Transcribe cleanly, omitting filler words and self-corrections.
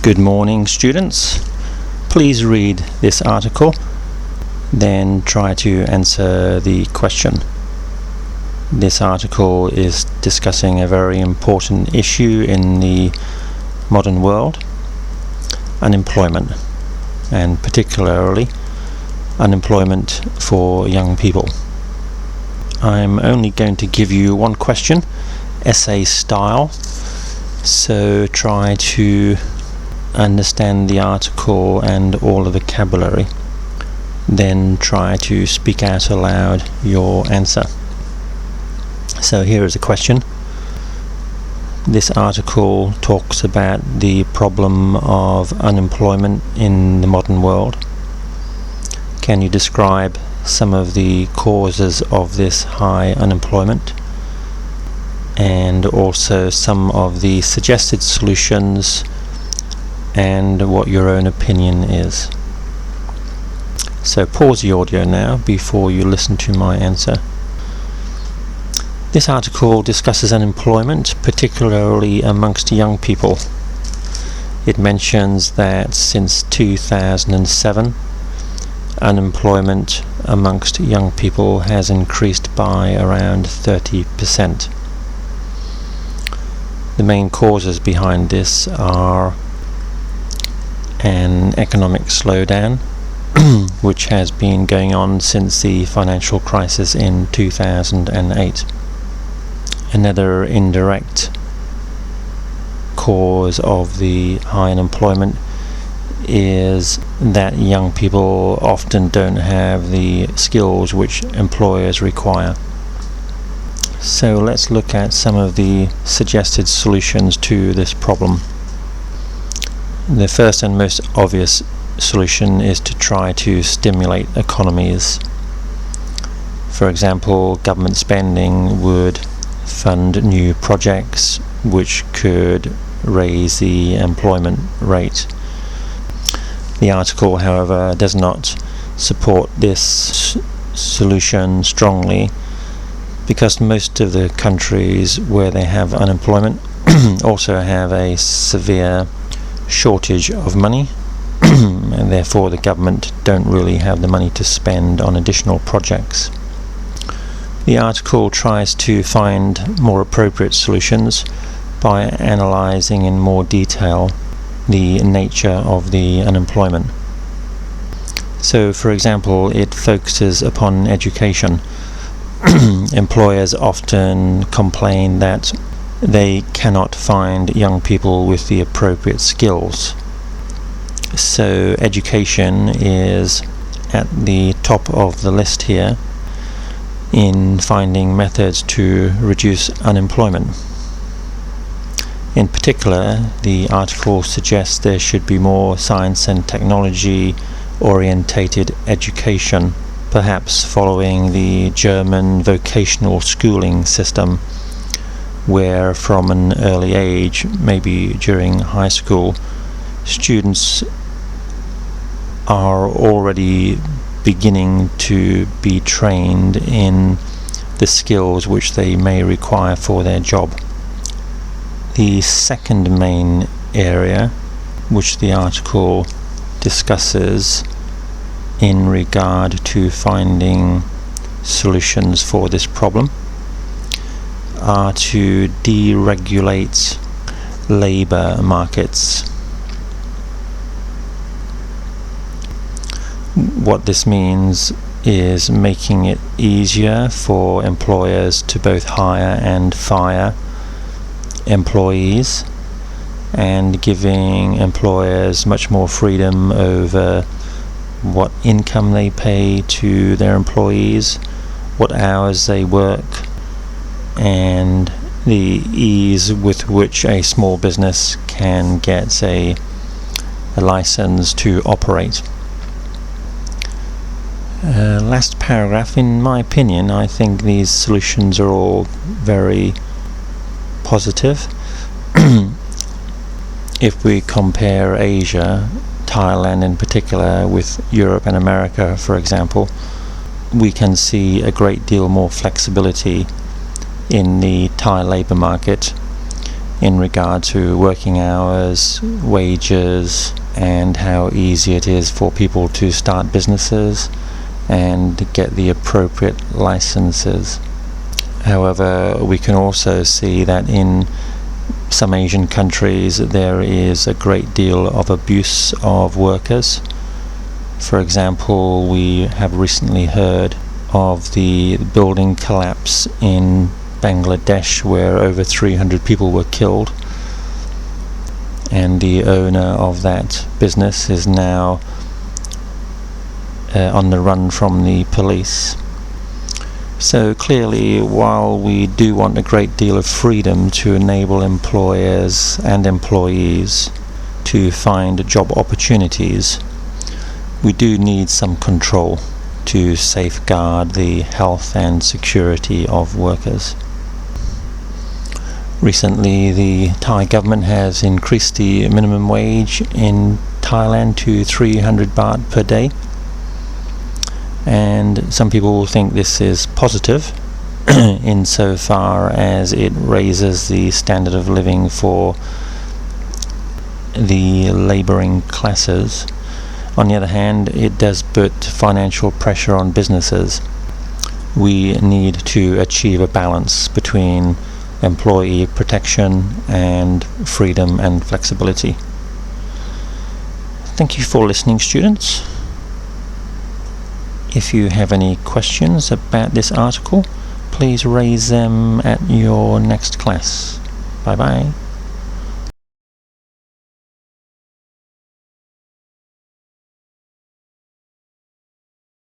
Good morning, students. Please read this article, then try to answer the question. This article is discussing a very important issue in the modern world: unemployment, and particularly unemployment for young people. I'm only going to give you one question, essay style, so try to understand the article and all the vocabulary, then try to speak out aloud your answer. So here is a question. This article talks about the problem of unemployment in the modern world. Can you describe some of the causes of this high unemployment, and also some of the suggested solutions, and what your own opinion is? So pause the audio now before you listen to my answer. This article discusses unemployment, particularly amongst young people. It mentions that since 2007, unemployment amongst young people has increased by around 30%. The main causes behind this are an economic slowdown, which has been going on since the financial crisis in 2008. Another indirect cause of the high unemployment is that young people often don't have the skills which employers require. So let's look at some of the suggested solutions to this problem. The first and most obvious solution is to try to stimulate economies. For example, government spending would fund new projects which could raise the employment rate. The article, however, does not support this solution strongly, because most of the countries where they have unemployment also have a severe shortage of money, and therefore the government don't really have the money to spend on additional projects. The article tries to find more appropriate solutions by analysing in more detail the nature of the unemployment. So, for example, it focuses upon education. Employers often complain that they cannot find young people with the appropriate skills. So education is at the top of the list here in finding methods to reduce unemployment. In particular, the article suggests there should be more science and technology orientated education, perhaps following the German vocational schooling system, where from an early age, maybe during high school, students are already beginning to be trained in the skills which they may require for their job. The second main area which the article discusses in regard to finding solutions for this problem are to deregulate labour markets. What this means is making it easier for employers to both hire and fire employees, and giving employers much more freedom over what income they pay to their employees, what hours they work, and the ease with which a small business can get a license to operate. Last paragraph, in my opinion, I think these solutions are all very positive. If we compare Asia, Thailand in particular, with Europe and America, for example, we can see a great deal more flexibility in the Thai labour market, in regard to working hours, wages, and how easy it is for people to start businesses and get the appropriate licenses. However, we can also see that in some Asian countries there is a great deal of abuse of workers. For example, we have recently heard of the building collapse in Bangladesh where over 300 people were killed, and the owner of that business is now on the run from the police. So clearly, while we do want a great deal of freedom to enable employers and employees to find job opportunities, we do need some control to safeguard the health and security of workers. Recently, the Thai government has increased the minimum wage in Thailand to 300 baht per day. And some people think this is positive insofar as it raises the standard of living for the labouring classes. On the other hand, it does put financial pressure on businesses. We need to achieve a balance between employee protection and freedom and flexibility. Thank you for listening, students. If you have any questions about this article, please raise them at your next class. Bye bye.